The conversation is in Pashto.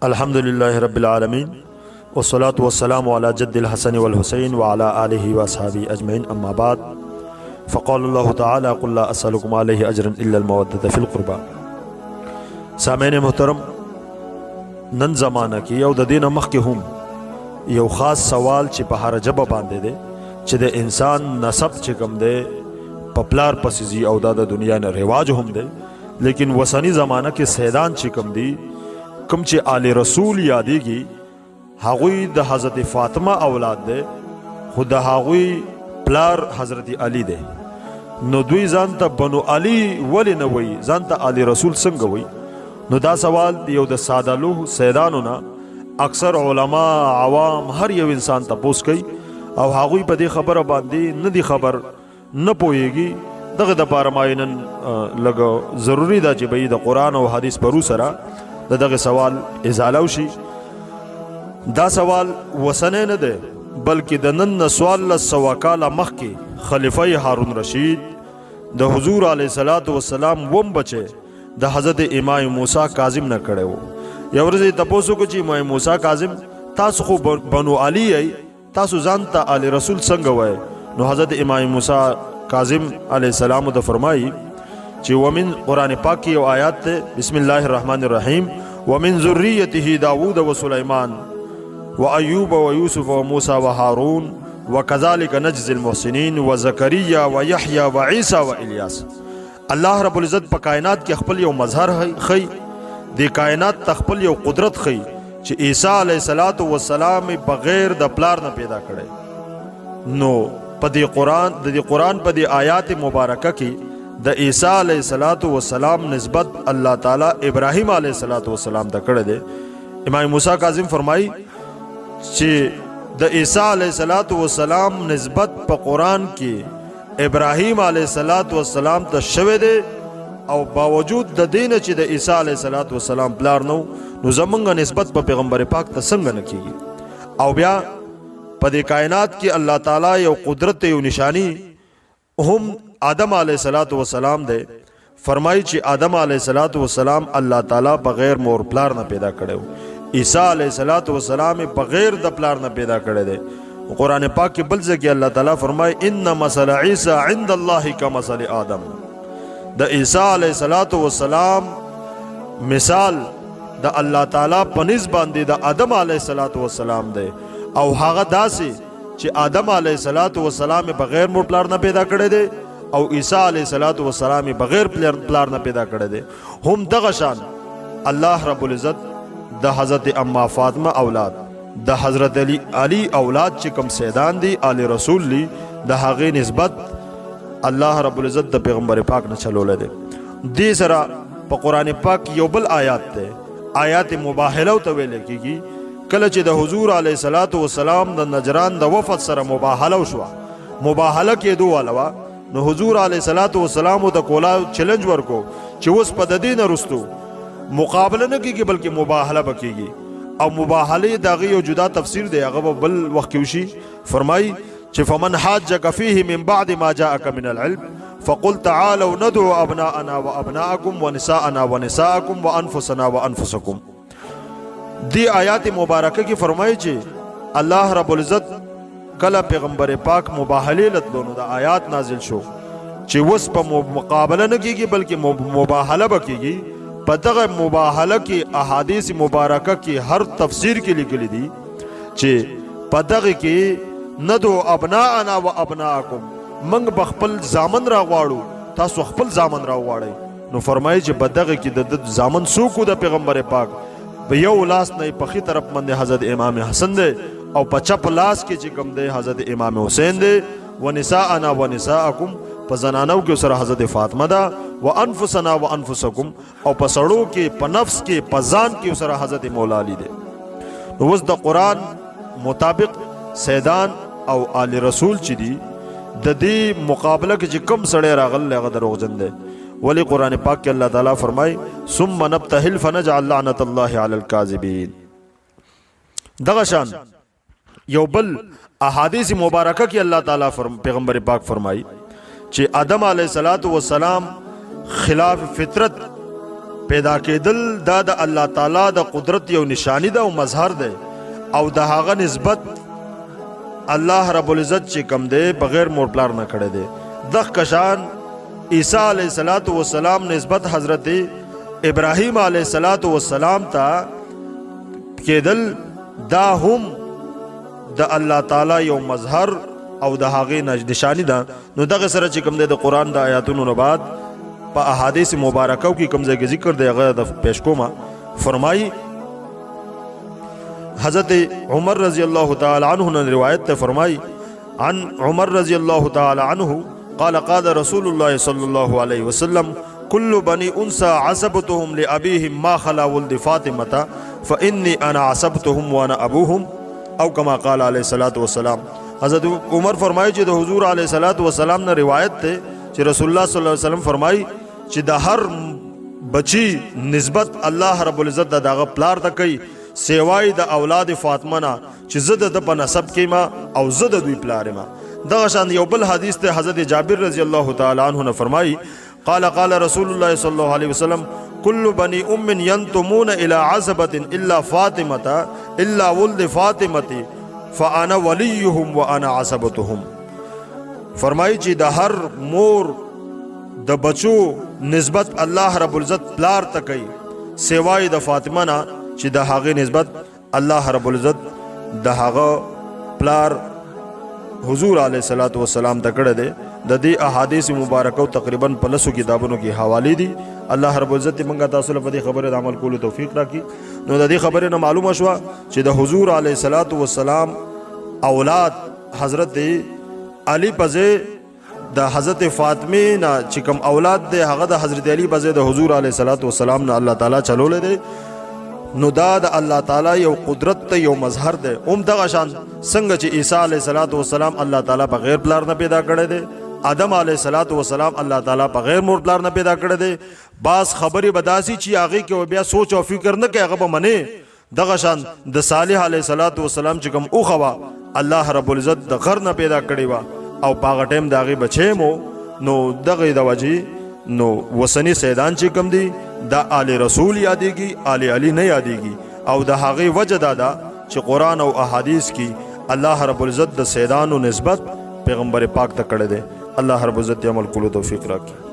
الحمد لله رب العالمين والصلاة والسلام على جد الحسن والحسين وعلى آله وأصحابه أجمعين أما بعد فقال الله تعالى قل لا أسألكم عليه أجرا إلا المودة في القربى. سامعین محترم، نن زمانہ کې یو د دینه مخکې هم یو خاص سوال چې په هر جبه باندې دی چې د انسان نسب چې کوم دی په پلار پسې ځي او دا د دنیا نه رواج هم دی، لیکن وسنی زمانہ کې سیدان چې کوم دی کوم چې آل رسول یادېږي هغوی د حضرت فاطمه اولاد دی، خو د هغوی پلار حضرت علی دی. نو دوی ځان ته بنو علی ولې نه وایي، ځان ته آل رسول څنګه وایي؟ نو دا سوال یو د ساده لوح سیدانو نه اکثر علما عوام هر یو انسان تپوس کوي او هغوی په دې خبره باندې نه دي خبر، نه پوهیږي. دغه دپاره ما نن لږ ضروري ده چې به د قرآن او حدیث پرو سره د دغه سوال ازاله وشي. دا سوال وسنی نه دی بلکې د نن نه 1400 کاله مخکې خلیفه هارون رشید د حضور علیه صلات وسلام وم بچی د حضرت امام موسی کاظم نه کړی و. یو ورځ یې تپوس وکړو چې امام موسی کاظم تاسو خو بنو علی یئ، تاسو ځان ته آل رسول څنګه وایئ؟ نو حضرت امام موسی کاظم علیه السلام ته فرمایي چې ومن قرآن پاک کی یو آیات ته بسم الله الرحمن الرحیم ومن ذریته داوود و سلیمان و ایوب و یوسف و موسی و هارون وکذالک نجزی المحسنین و زکریا و یحیی و عیسی و الیاس. الله رب العزت په کائنات کې خپل یو مظهر خی، د کائنات تخپل یو قدرت خی چې عیسی علیه الصلاۃ والسلام بغیر د پلار نه پیدا کړي. نو په دې قرآن په دې آیات مبارکه کې د عیسی علیه الصلاۃ والسلام نسبت الله تعالی ابراهیم علیه الصلاۃ والسلام ته کړی دی. امام موسی کاظم فرمایي چې د عیسی علیه الصلاۃ والسلام نسبت په قرآن کې ابراهیم علیه الصلاۃ والسلام ته شوی دی، او باوجود د دین چې د عیسی علیه الصلاۃ والسلام پلار نو زمونږ نسبت په پیغمبر پاک ته څنګه نه کیږي؟ او بیا په دې کائنات کې الله تعالی یو قدرت یو نشانی هم آدم علیه الصلاۃ والسلام دی. فرمایي چې آدم علیه الصلاۃ والسلام الله تعالی بغیر مور پلار نه پیدا کړو، عیسی علیه الصلاۃ والسلام بغیر د پلار نه پیدا کړی دی. قرآن پاک کې بل ځای کې الله تعالی فرمایي ان مثل عیسی عند الله کمثل آدم. د عیسی علیه الصلاۃ والسلام مثال د الله تعالی په نسبت باندې د آدم علیه الصلاۃ والسلام دی، او هغه داسې چې آدم علیه الصلاۃ والسلام بغیر مور پلار نه پیدا کړی دی او عیسی علیه الصلاۃ والسلام بغیر پلار نه پیدا کړی دی. هم دغه شان الله رب العزت د حضرت اما فاطمه اولاد، د حضرت علی اولاد چې کوم سیدان دی آل رسول لی، د هغې نسبت الله رب العزت د پیغمبر پاک نه چلولی دی. دې سره په قرآن پاک یو بل آیات دی، آیات مباهله ته ویل کېږي. کله چې د حضور علیه الصلاۃ والسلام د نجران د وفد سره مباهله وشوه، مباهله کېدو واله وه، نو حضور علیه الصلاۃ والسلام ته کولا چیلنج ورکو چې اوس په د دې نه رستو مقابله نه کېږي بلکې مباهله به کېږي. او مباهله د هغې یو جدا تفسیر دی، هغه به بل وخت کې وشي. فرمایي چې فمن حاجک فیه من بعد ما جاءک من العلم فقل تعالوا ندعو ابناءنا وابناءکم ونساءنا ونساءکم وانفسنا وانفسکم. دی آیات مبارکه کې فرمایي چې الله رب العزت کله پیغمبر پاک مباهله لتلو نو د آیات نازل شو چې اوس په مقابله نه کېږي بلکې مباهله به کېږي. په دغه مباهله کې احادیث مبارکه کې هر تفسیر کې لیکلی دي چې په دغه کې ندعو ابناءنا و ابناءکم، موږ به خپل زامن راغواړو، تاسو خپل زامن راغواړئ. نو فرمایي چې په دغه کې د زامن څوک د پیغمبر پاک په یو لاس نه په ښي طرف باندې حضرت امام حسن دی او په چپ لاس کې چې کوم دی حضرت امام حسین دی. ونساءنا ونساءکم په زنانو کې سره حضرت فاطمه ده، وانفسنا وانفسکم او په سړو کې په نفس کې په ځان کې سره حضرت مولا علی دی. نو اوس د قرآن مطابق سیدان او آل رسول چې دي د دې مقابله کې چې کوم سړی راغلی هغه دروغجن دی. ولی قرآن پاک کې الله تعالی فرمای ثم نبتهل فنجعل لعنت الله علی الکاذبین. دغه شان یو بل احادیث مبارکه کې الله تعالی پیغمبر پاک فرمای چې آدم علیه الصلاۃ والسلام خلاف فطرت پیدا کېدل دا د الله تعالی د قدرت یو نشانی ده او مظهر ده او د هغه نسبت الله رب العزت چې کم دی بغیر مور پلار نه کړی دی. دغه کشان عیسی علیه السلام نسبت حضرت ابراهیم علیه السلام ته کېدل دا هم د الله تعالی یو مظهر او د هغې نشانی ده. نو دغه سره چې کوم دی د قرآن د آیاتونو نه بعد په احادیث مبارکو کې کوم ځای کې ذکر دی هغه د پیش کومه. فرمایي حضرت عمر رضی الله تعالی عنہ نے روایت ته فرمائی عن عمر رضی الله تعالی عنہ قال قال رسول الله صلی الله علیه وسلم كل بني انثى عصبتهم لابيهم ما خلا ولد فاطمه فاني انا عصبتهم وانا ابوهم او كما قال علیہ الصلوۃ والسلام. حضرت عمر فرمائی چې د حضور علیہ الصلوۃ والسلام نے روایت ته چې رسول الله صلی الله علیه وسلم فرمائی چې د هر بچی نسبت الله رب العزت دغه پلار ته کوي سیوای د اولاد فاطمه نه چې زه د په نسب کې ما او زه د دوی پلار ما. دغه شان یو بل حدیث ته حضرت جابر رضی الله تعالی عنہ نے فرمائی قال قال رسول الله صلی الله علیه وسلم كل بني ام ينتمون الى عصبه الا فاطمه الا ولد فاطمه فانا وليهم وانا عصبتهم. فرمائی چې د هر مور د بچو نسبت الله رب العزت پلار ته کوي سیوای د فاطمه نه چې د هغه نسبت الله رب العزت د هغه پلار حضور علیه الصلاۃ والسلام ته کړه دی. د دې احادیث مبارکو تقریبا په لسو کتابونو کې حواله دي. الله رب العزت موږ تاسو له دې خبره د عمل کولو توفیق راکړي. نو د دې خبره نه معلومه شو چې د حضور علیه الصلاۃ والسلام اولاد حضرت علی پزه د حضرت فاطمه نه چې کوم اولاد دی هغه د حضرت علی پزه د حضور علیه الصلاۃ والسلام نه الله تعالی چلولې دی. نو دا د الله تعالی یو قدرت ته یو مظهر دی. هم دغه شان څنګه چې عیسی علیه السلام الله تعالی په غیر پلار نه پیدا کړی دی، آدم علیه السلام الله تعالی په غیر مور پلار نه پیدا کړی دی. بعض خبرې بداسي چې هغه کې بیا سوچ او فکر نه کوي هغه به منی. دغه شان د صالح علیه السلام چې کوم او خوا الله رب العزت د غر نه پیدا کړی و او پاغه ټیم داغي بچي مو نو دغه د وجه نو وسنی سیدان چې کوم دی دا آل رسول یادېږي، آل علی نه یادېږي. او د هغې وجه دا ده چې قرآن او احادیث کې الله رب العزت د سیدانو نسبت پیغمبر پاک ته کړی دی. الله رب العزت عمل کولو توفیق راکړي.